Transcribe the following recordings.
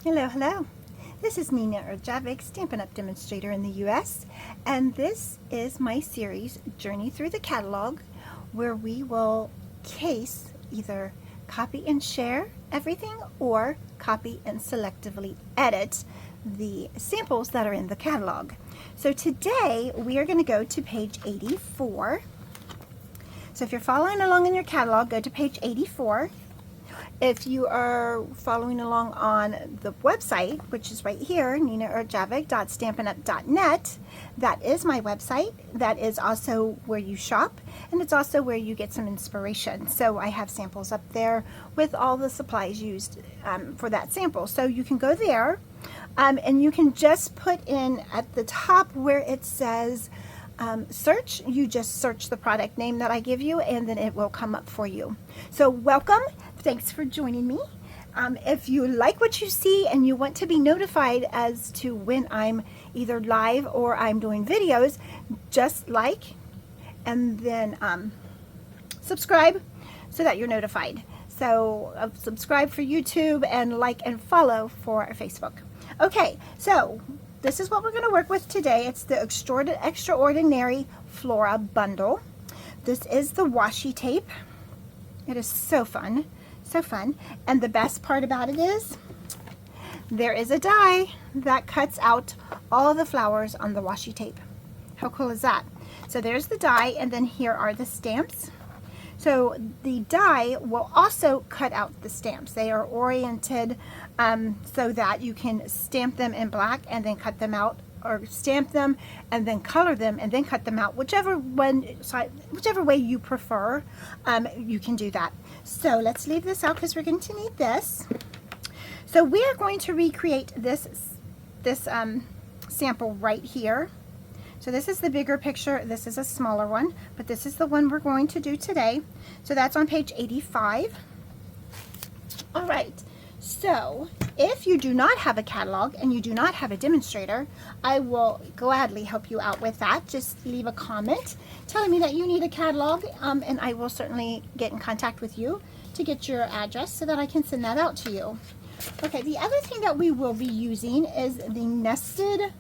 Hello, hello. This is Nina Erjavik, Stampin' Up! Demonstrator in the U.S. And this is my series, Journey Through the Catalog, where we will case either copy and share everything or copy and selectively edit the samples that are in the catalog. So today we are going to go to page 84. So if you're following along in your catalog, go to page 84. If you are following along on the website, which is right here, ninaerjavik.stampinup.net, that is my website. That is also where you shop, and it's also where you get some inspiration. So I have samples up there with all the supplies used for that sample. So you can go there, and you can just put in at the top where it says search. You just search the product name that I give you, and then it will come up for you. So welcome. Thanks for joining me. If you like what you see and you want to be notified as to when I'm either live or I'm doing videos, just like and then subscribe so that you're notified. So subscribe for YouTube and like and follow for Facebook. Okay, so this is what we're going to work with today. It's the Extraordinary Flora bundle. This is the washi tape. It is so fun. So fun. And the best part about it is there is a die that cuts out all the flowers on the washi tape. How cool is that? So there's the die, and then here are the stamps. So the die will also cut out the stamps. They are oriented so that you can stamp them in black and then cut them out, or stamp them and then color them and then cut them out. Whichever way you prefer, you can do that. So let's leave this out because we're going to need this. So we are going to recreate this sample right here. So this is the bigger picture. This is a smaller one, but this is the one we're going to do today. So that's on page 85. All right. So if you do not have a catalog and you do not have a demonstrator, I will gladly help you out with that. Just leave a comment telling me that you need a catalog, and I will certainly get in contact with you to get your address so that I can send that out to you. Okay, the other thing that we will be using is the nested,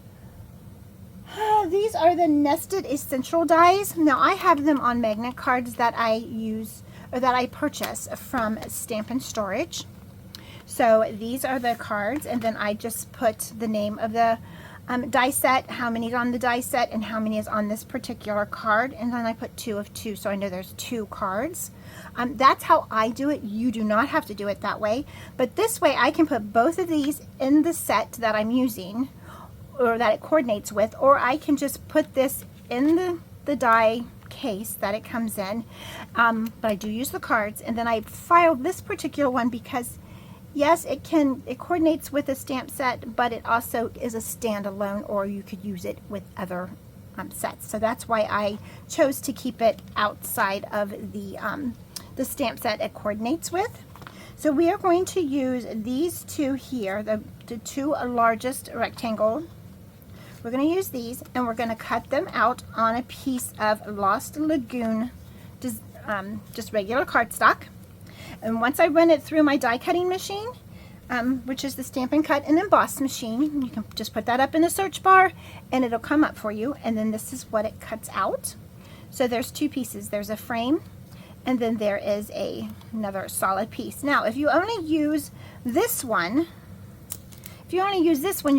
these are the nested essential dies. Now I have them on magnet cards that I use, or that I purchase from Stampin' Storage. So these are the cards, and then I just put the name of the die set, how many is on the die set, and how many is on this particular card, and then I put 2 of 2, so I know there's 2 cards. That's how I do it. You do not have to do it that way, but this way I can put both of these in the set that I'm using, or that it coordinates with, or I can just put this in the die case that it comes in, but I do use the cards, and then I filed this particular one because yes, it coordinates with a stamp set, but it also is a standalone, or you could use it with other sets. So that's why I chose to keep it outside of the stamp set it coordinates with. So we are going to use these two here, the 2 largest rectangle. We're going to use these, and we're going to cut them out on a piece of Lost Lagoon, just regular cardstock. And once I run it through my die cutting machine, which is the Stampin' Cut and Emboss machine, you can just put that up in the search bar and it'll come up for you. And then this is what it cuts out. So there's 2 pieces. There's a frame, and then there is another solid piece. Now, if you only use this one, you're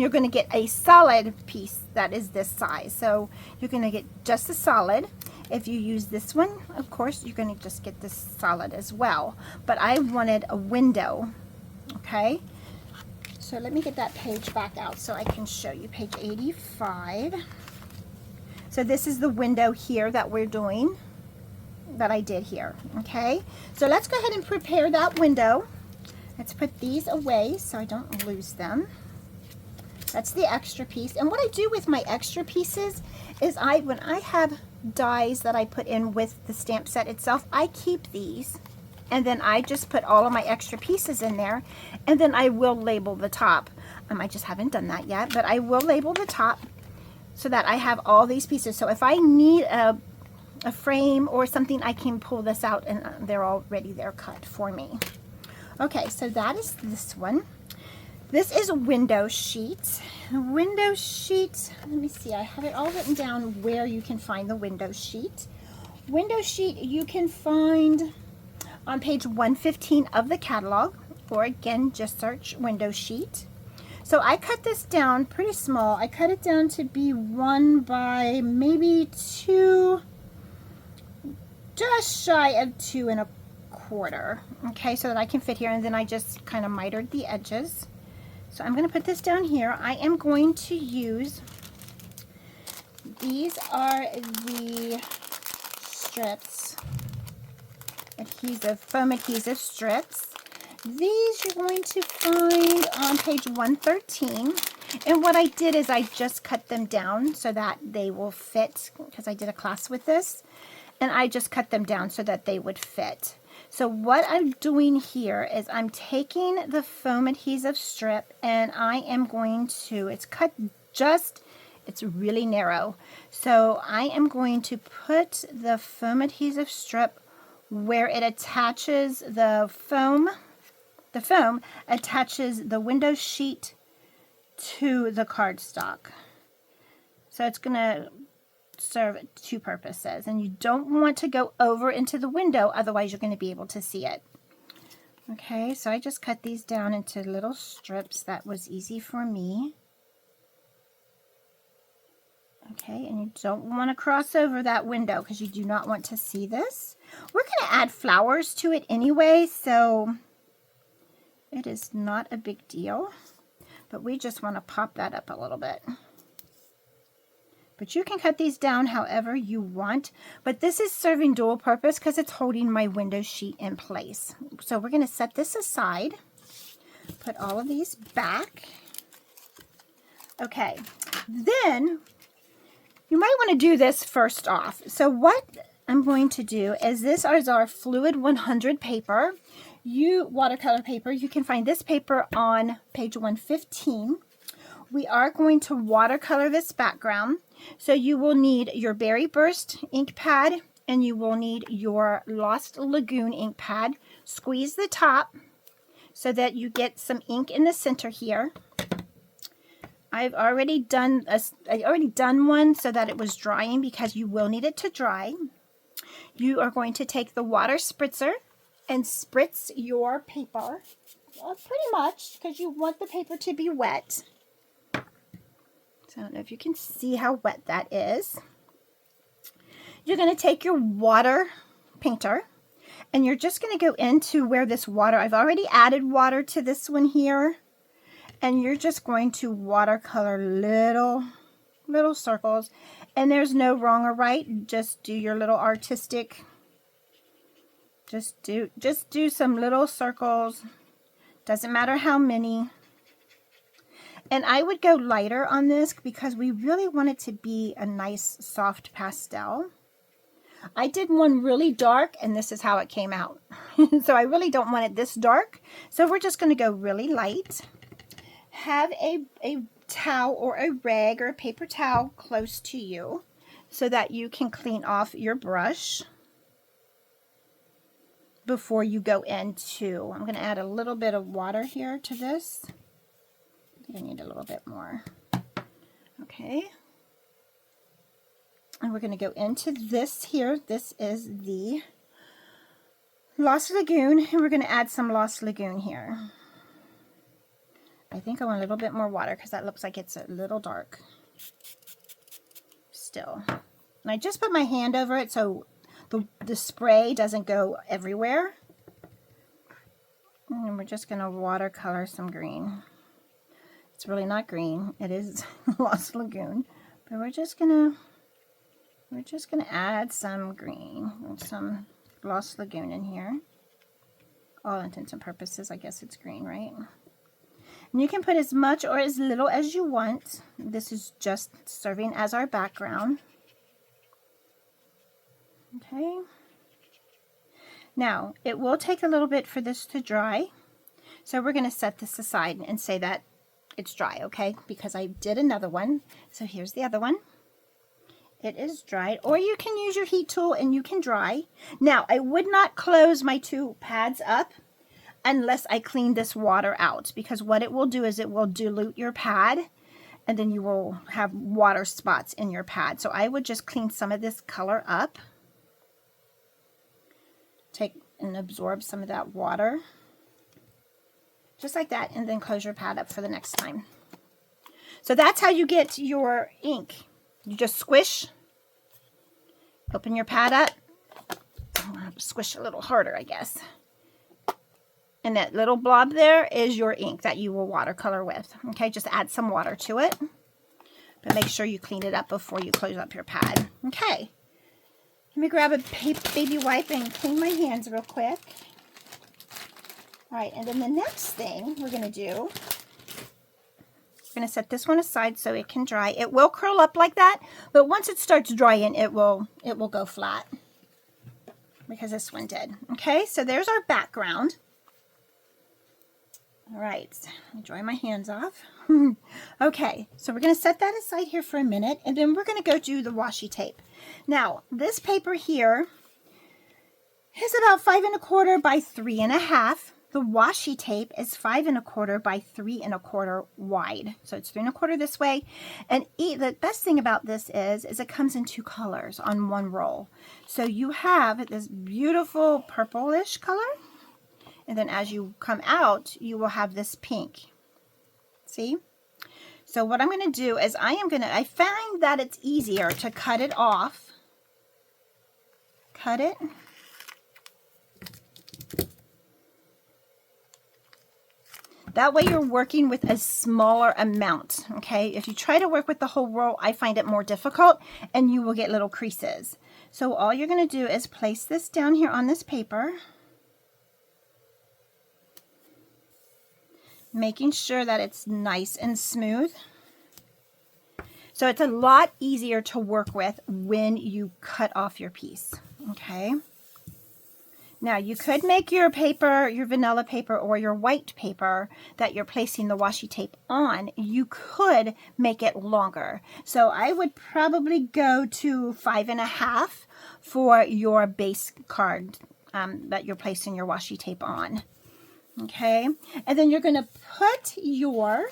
going to get a solid piece that is this size. So you're going to get just a solid. If you use this one, of course, you're going to just get this solid as well. But I wanted a window. Okay. So let me get that page back out so I can show you page 85. So this is the window here that we're doing, that I did here. Okay. So let's go ahead and prepare that window. Let's put these away so I don't lose them. That's the extra piece. And what I do with my extra pieces is when I have dies that I put in with the stamp set itself, I keep these, and then I just put all of my extra pieces in there, and then I will label the top. I just haven't done that yet, but I will label the top so that I have all these pieces. So if I need a frame or something, I can pull this out and they're already there cut for me. Okay, so that is this one. This is window sheet. Window sheet, let me see, I have it all written down where you can find the window sheet. Window sheet you can find on page 115 of the catalog, or again, just search window sheet. So I cut this down pretty small. I cut it down to be 1 by maybe 2, just shy of 2 1/4. Okay, so that I can fit here, and then I just kind of mitered the edges. So I'm going to put this down here. I am going to use, these are the strips, adhesive, foam adhesive strips. These you're going to find on page 113. And what I did is I just cut them down so that they will fit, because I did a class with this. And I just cut them down so that they would fit. So what I'm doing here is I'm taking the foam adhesive strip and I am going to, it's cut just, it's really narrow. So I am going to put the foam adhesive strip where it attaches the foam attaches the window sheet to the cardstock. So it's going to serve 2 purposes, and you don't want to go over into the window, otherwise you're going to be able to see it. Okay, so I just cut these down into little strips. That was easy for me. Okay, and you don't want to cross over that window because you do not want to see this. We're going to add flowers to it anyway, so it is not a big deal, but we just want to pop that up a little bit. But you can cut these down however you want. But this is serving dual purpose because it's holding my window sheet in place. So we're going to set this aside. Put all of these back. Okay. Then you might want to do this first off. So what I'm going to do is, this is our Fluid 100 paper. Watercolor paper. You can find this paper on page 115. We are going to watercolor this background. So you will need your Berry Burst ink pad, and you will need your Lost Lagoon ink pad. Squeeze the top so that you get some ink in the center here. I've already done one so that it was drying, because you will need it to dry. You are going to take the water spritzer and spritz your paper, pretty much, because you want the paper to be wet. I don't know if you can see how wet that is. You're going to take your water painter and you're just going to go into where this water, I've already added water to this one here, and you're just going to watercolor little circles, and there's no wrong or right. Just do your little artistic, just do some little circles. Doesn't matter how many. And I would go lighter on this because we really want it to be a nice soft pastel. I did one really dark, and this is how it came out. So I really don't want it this dark. So we're just going to go really light. Have a towel or a rag or a paper towel close to you so that you can clean off your brush before you go into. I'm going to add a little bit of water here to this. I need a little bit more. Okay. And we're going to go into this here. This is the Lost Lagoon, and we're going to add some Lost Lagoon here. I think I want a little bit more water because that looks like it's a little dark still. And I just put my hand over it so the spray doesn't go everywhere. And we're just going to watercolor some green. It's really not green. It is Lost Lagoon. But we're just gonna add some green, some Lost Lagoon in here. All intents and purposes, I guess it's green, right? And you can put as much or as little as you want. This is just serving as our background. Okay. Now, it will take a little bit for this to dry. So we're going to set this aside and say that it's dry, okay? Because I did another one. So here's the other one. It is dried. Or you can use your heat tool and you can dry. Now, I would not close my 2 pads up. unless I clean this water out, because what it will do is it will dilute your pad, and then you will have water spots in your pad. So I would just clean some of this color up. Take and absorb some of that water. Just like that, and then close your pad up for the next time. So that's how you get your ink. You just squish, open your pad up. I'm going to have to squish a little harder, I guess. And that little blob there is your ink that you will watercolor with. Okay, just add some water to it. But make sure you clean it up before you close up your pad. Okay. Let me grab a baby wipe and clean my hands real quick. All right, and then the next thing we're going to do, we're going to set this one aside so it can dry. It will curl up like that, but once it starts drying, it will go flat, because this one did. Okay, so there's our background. All right, let me dry my hands off. Okay, so we're going to set that aside here for a minute, and then we're going to go do the washi tape. Now, this paper here is about 5 1/4 by 3 1/2. The washi tape is 5 1/4 by 3 1/4 wide. So it's 3 1/4 this way. And the best thing about this is it comes in 2 colors on one roll. So you have this beautiful purplish color. And then as you come out, you will have this pink. See? So what I'm going to do is I find that it's easier to cut it off. Cut it. That way you're working with a smaller amount, okay? If you try to work with the whole roll, I find it more difficult, and you will get little creases. So all you're going to do is place this down here on this paper, making sure that it's nice and smooth. So it's a lot easier to work with when you cut off your piece, okay? Now, you could make your paper, your vanilla paper or your white paper that you're placing the washi tape on, you could make it longer. So I would probably go to 5 1/2 for your base card that you're placing your washi tape on. Okay, and then you're going to put your,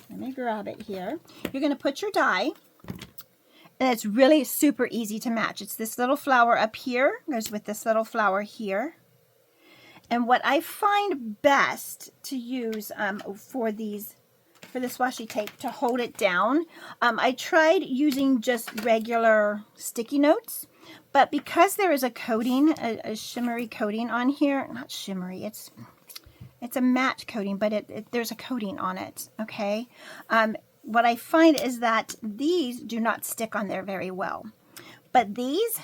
let me grab it here, you're going to put your die. And it's really super easy to match. It's this little flower up here, goes with this little flower here. And what I find best to use for this washi tape to hold it down, I tried using just regular sticky notes, but because there is a coating, a shimmery coating on here, not shimmery, it's a matte coating, but there's a coating on it, okay? What I find is that these do not stick on there very well, but these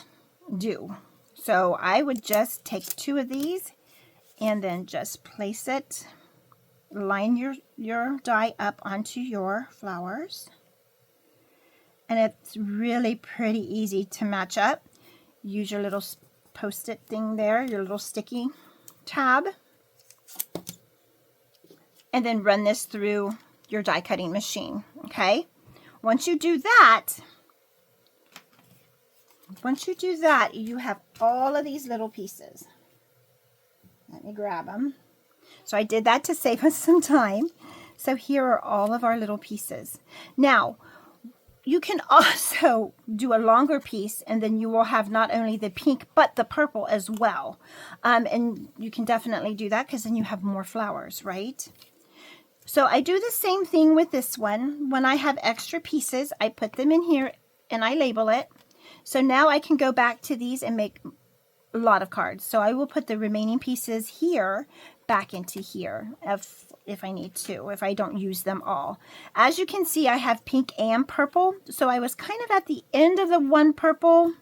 do. So I would just take 2 of these and then just place it, line your die up onto your flowers. And it's really pretty easy to match up. Use your little post-it thing there, your little sticky tab, and then run this through your die cutting machine. Okay, once you do that, you have all of these little pieces. Let me grab them. So I did that to save us some time. So here are all of our little pieces. Now you can also do a longer piece, and then you will have not only the pink but the purple as well, and you can definitely do that because then you have more flowers, right? So I do the same thing with this one. When I have extra pieces, I put them in here and I label it. So now I can go back to these and make a lot of cards. So I will put the remaining pieces here back into here if I need to, if I don't use them all. As you can see, I have pink and purple. So I was kind of at the end of the one purple.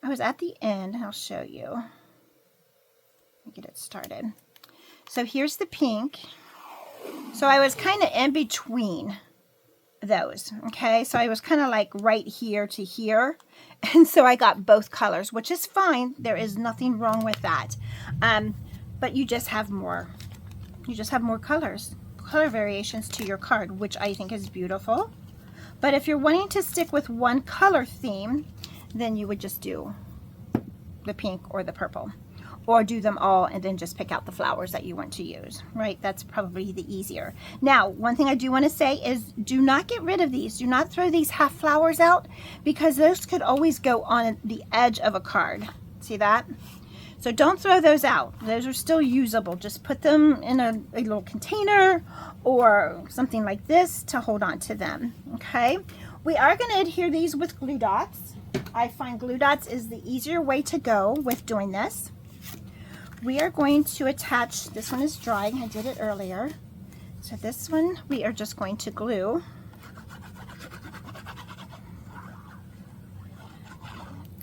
I was at the end. I'll show you. Let me get it started. So here's the pink. So I was kind of in between those, okay? So I was kind of like right here to here. And so I got both colors, which is fine. There is nothing wrong with that. But you just have more color variations to your card, which I think is beautiful. But if you're wanting to stick with one color theme, then you would just do the pink or the purple. or do them all and then just pick out the flowers that you want to use, right? That's probably the easier. Now, one thing I do want to say is do not get rid of these. Do not throw these half flowers out, because those could always go on the edge of a card. See that? So don't throw those out. Those are still usable. Just put them in a little container or something like this to hold on to them, okay? We are going to adhere these with glue dots. I find glue dots is the easier way to go with doing this. We are going to attach, this one is drying, I did it earlier. So this one we are just going to glue.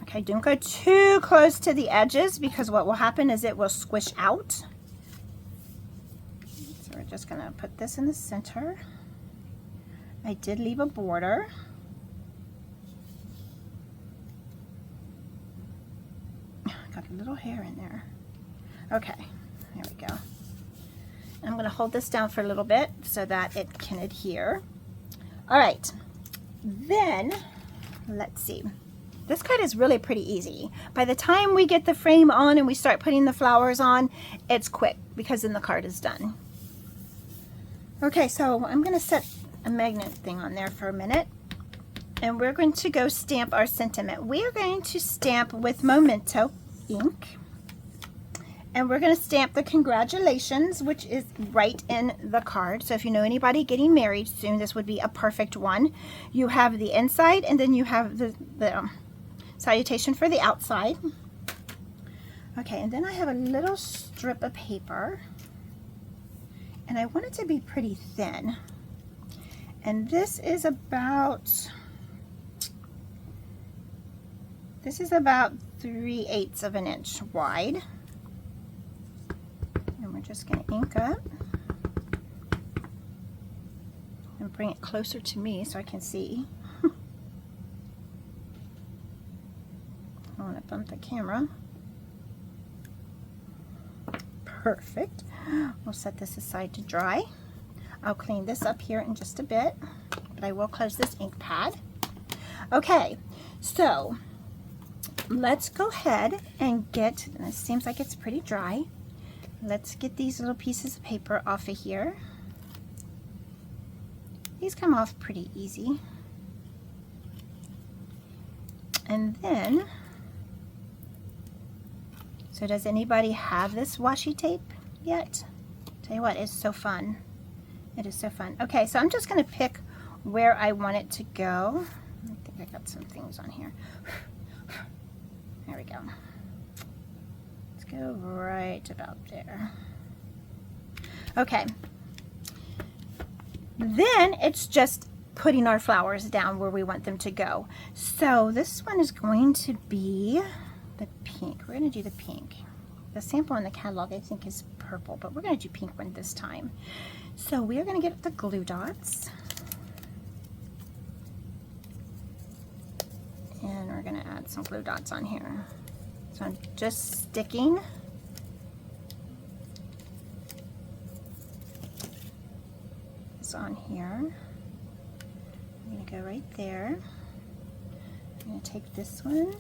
Okay, don't go too close to the edges, because what will happen is it will squish out. So we're just going to put this in the center. I did leave a border. Got a little hair in there. Okay, there we go. I'm going to hold this down for a little bit so that it can adhere. All right, then let's see. This card is really pretty easy. By the time we get the frame on and we start putting the flowers on, it's quick, because then the card is done. Okay, so I'm going to set a magnet thing on there for a minute, and we're going to go stamp our sentiment. We are going to stamp with Memento ink, and we're going to stamp the congratulations, which is right in the card. So if you know anybody getting married soon, this would be a perfect one. You have the inside, and then you have the salutation for the outside. Okay, and then I have a little strip of paper, and I want it to be pretty thin. And this is about 3/8 of an inch wide. And we're just going to ink up and bring it closer to me so I can see. I want to bump the camera. Perfect. We'll set this aside to dry. I'll clean this up here in just a bit, but I will close this ink pad. Okay, so let's go ahead and get, and it seems like it's pretty dry. Let's get these little pieces of paper off of here. These come off pretty easy. And then, so does anybody have this washi tape yet? Tell you what, it's so fun. It is so fun. Okay, so I'm just going to pick where I want it to go. I think I got some things on here. There we go. Let's go right about there. Okay. Then it's just putting our flowers down where we want them to go. So this one is going to be the pink. We're going to do the pink. The sample in the catalog I think is purple, but we're going to do pink one this time. So we are going to get the glue dots. And we're going to add some glue dots on here. So I'm just sticking this on here. I'm going to go right there. I'm going to take this one.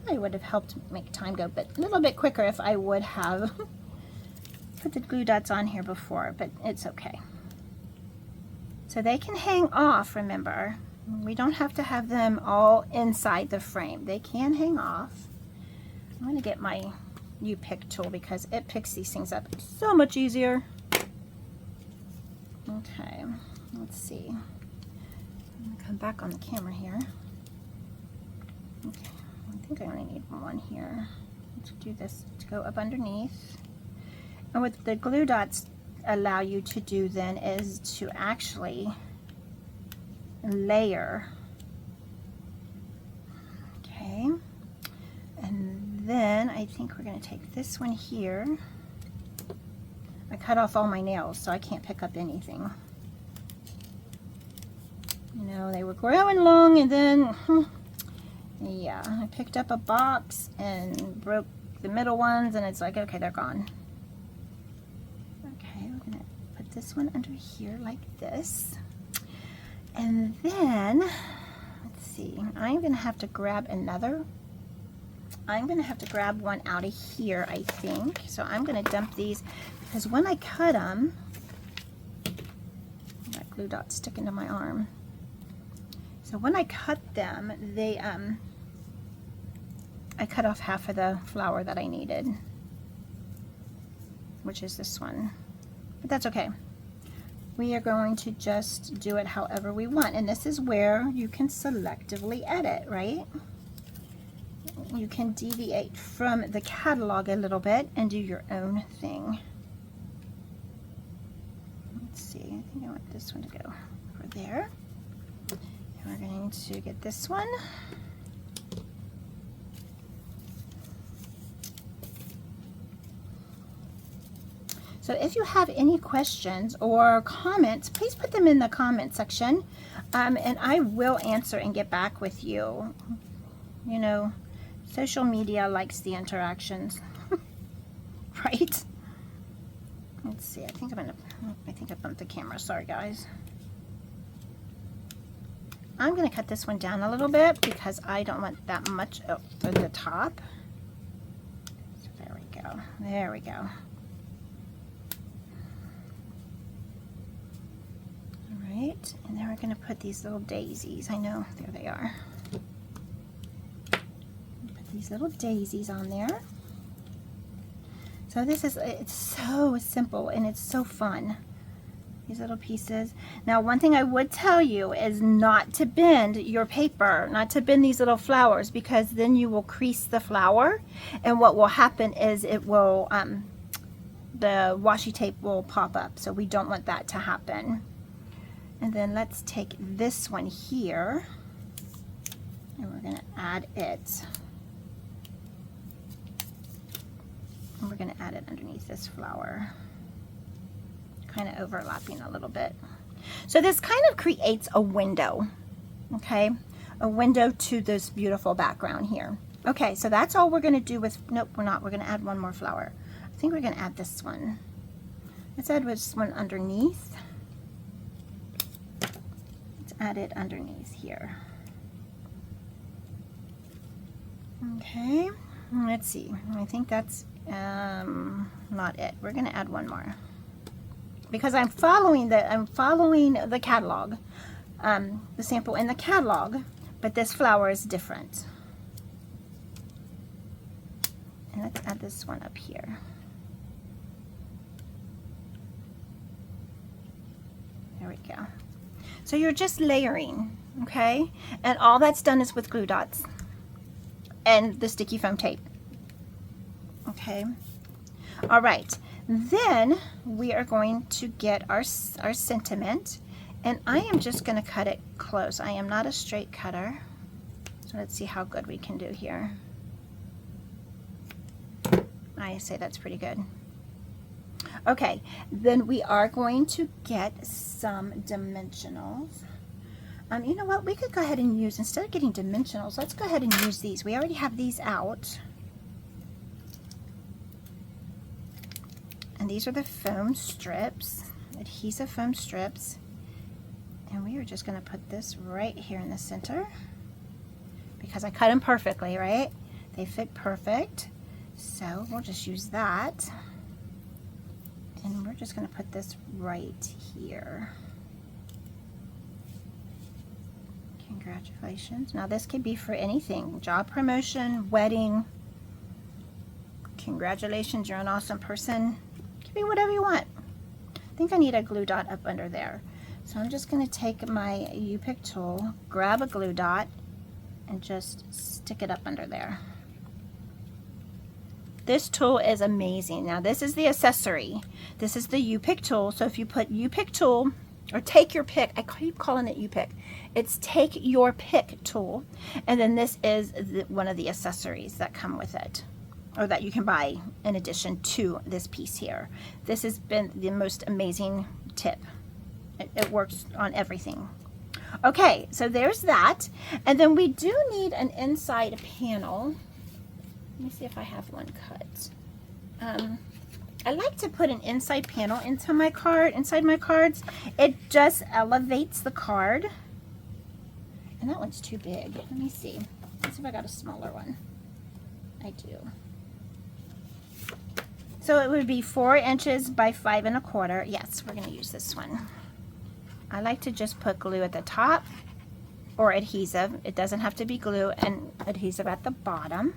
I would have helped make time go but a little bit quicker if I would have put the glue dots on here before, but it's okay. So they can hang off, remember. We don't have to have them all inside the frame. They can hang off. I'm going to get my U-Pick tool because it picks these things up so much easier. Okay, let's see. I'm going to come back on the camera here. Okay, I think I only need one here. Let's do this to go up underneath. And what the glue dots allow you to do then is to actually layer. Okay, and then I think we're going to take this one here. I cut off all my nails so I can't pick up anything. You know, they were growing long and then yeah, I picked up a box and broke the middle ones and it's like, okay, they're gone. Okay, we're going to put this one under here like this. And then, let's see, I'm going to have to grab another I'm going to have to grab one out of here, I think. So I'm going to dump these because when I cut them, that glue dot sticking to my arm. So when I cut them, they I cut off half of the flower that I needed, which is this one. But that's okay. We are going to just do it however we want. And this is where you can selectively edit, right? You can deviate from the catalog a little bit and do your own thing. Let's see, I think I want this one to go over there. And we're going to get this one. So if you have any questions or comments, please put them in the comment section, and I will answer and get back with you. You know, social media likes the interactions, right? Let's see, I think I bumped the camera, sorry guys. I'm gonna cut this one down a little bit because I don't want that much over the top. So there we go, there we go. Right, and then we're going to put these little daisies. I know, there they are. Put these little daisies on there. So this is, it's so simple and it's so fun. These little pieces. Now one thing I would tell you is not to bend your paper, not to bend these little flowers, because then you will crease the flower, and what will happen is it will, the washi tape will pop up. So we don't want that to happen. And then let's take this one here and we're going to add it. And we're going to add it underneath this flower, kind of overlapping a little bit. So this kind of creates a window, okay? A window to this beautiful background here. Okay, so that's all we're going to do with, nope, we're not. We're going to add one more flower. I think we're going to add this one. Let's add this one underneath. Add it underneath here. Okay, let's see. I think that's not it. We're going to add one more because I'm following the catalog, the sample in the catalog, but this flower is different. And let's add this one up here. There we go. So you're just layering, okay? And all that's done is with glue dots and the sticky foam tape, okay? All right, then we are going to get our sentiment, and I am just gonna cut it close. I am not a straight cutter, so let's see how good we can do here. I say that's pretty good. Okay, then we are going to get some dimensionals. You know what, we could go ahead and use, instead of getting dimensionals, let's go ahead and use these. We already have these out. And these are the foam strips, adhesive foam strips. And we are just going to put this right here in the center because I cut them perfectly, right? They fit perfect. So we'll just use that. And we're just going to put this right here. Congratulations. Now this could be for anything. Job promotion, wedding. Congratulations, you're an awesome person. It could be whatever you want. I think I need a glue dot up under there. So I'm just going to take my U-Pick tool, grab a glue dot, and just stick it up under there. This tool is amazing. Now this is the accessory. This is the U-Pick tool. So if you put U-Pick tool, or take your pick, I keep calling it U-Pick. It's take your pick tool. And then this is one of the accessories that come with it, or that you can buy in addition to this piece here. This has been the most amazing tip. It works on everything. Okay, so there's that. And then we do need an inside panel. Let me see if I have one cut. I like to put an inside panel into my card, inside my cards. It just elevates the card. And that one's too big. Let me see. Let's see if I got a smaller one. I do. So it would be 4 inches by 5 1/4. Yes, we're going to use this one. I like to just put glue at the top or adhesive. It doesn't have to be glue, and adhesive at the bottom.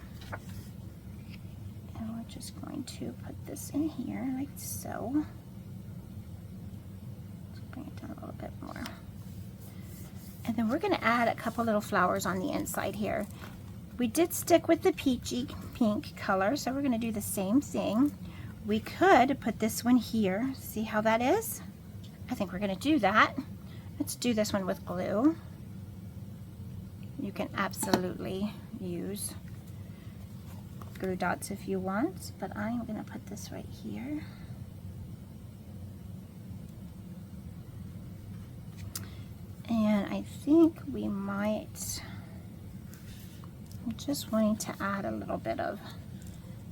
And we're just going to put this in here like so. Let's bring it down a little bit more. And then we're going to add a couple little flowers on the inside here. We did stick with the peachy pink color, so we're going to do the same thing. We could put this one here. See how that is? I think we're going to do that. Let's do this one with glue. You can absolutely use glue dots if you want, but I'm going to put this right here. And I think we might, I'm just wanting to add a little bit of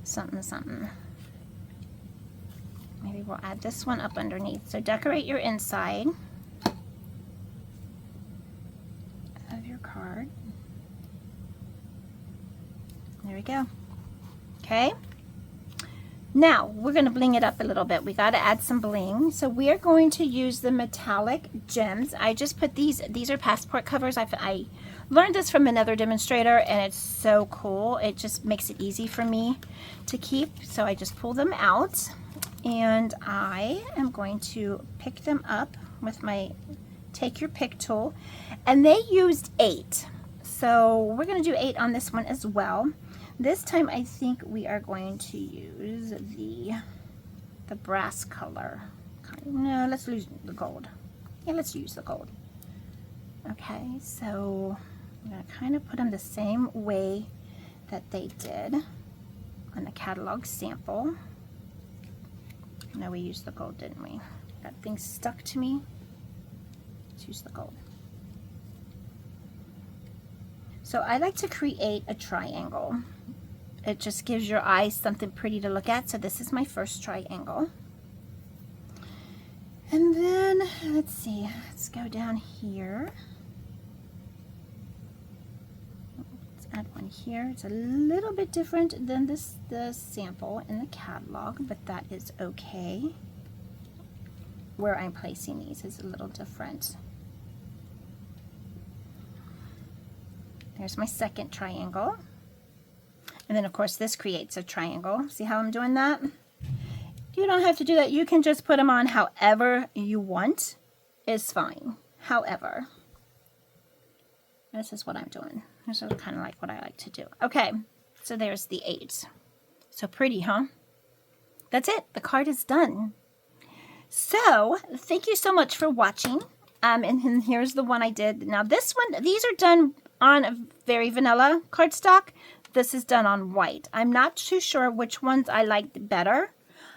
something, something. Maybe we'll add this one up underneath. So decorate your inside of your card. There we go. Okay. Now we're going to bling it up a little bit. We got to add some bling. So we are going to use the metallic gems. I just put these are passport covers. I learned this from another demonstrator, and it's so cool. It just makes it easy for me to keep. So I just pull them out, and I am going to pick them up with my take your pick tool. And they used 8. So we're going to do 8 on this one as well. This time I think we are going to use the brass color. No, let's use the gold. Yeah, let's use the gold. Okay, so I'm going to kind of put them the same way that they did on the catalog sample. No, we used the gold, didn't we? That thing stuck to me. Let's use the gold. So I like to create a triangle. It just gives your eyes something pretty to look at. So this is my first triangle. And then, let's see, let's go down here. Let's add one here. It's a little bit different than the sample in the catalog, but that is okay. Where I'm placing these is a little different. There's my second triangle. And then of course this creates a triangle. See how I'm doing that? You don't have to do that. You can just put them on however you want. It's fine. However, this is what I'm doing. This is kind of like what I like to do. Okay, so there's the 8. So pretty, huh? That's it. The card is done. So thank you so much for watching. And here's the one I did. Now this one, these are done on a very vanilla cardstock. This is done on white. I'm not too sure which ones I liked better.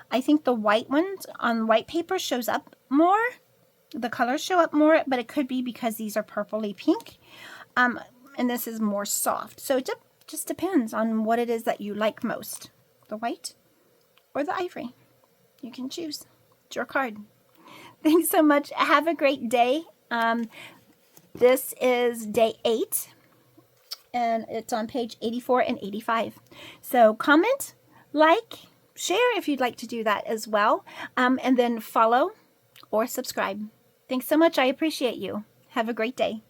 I think the white ones on white paper shows up more. The colors show up more, but it could be because these are purpley pink. And this is more soft. So it just depends on what it is that you like most. The white or the ivory. You can choose. It's your card. Thanks so much. Have a great day. This is day 8. And it's on page 84 and 85. So comment, like, share if you'd like to do that as well. And then follow or subscribe. Thanks so much. I appreciate you. Have a great day.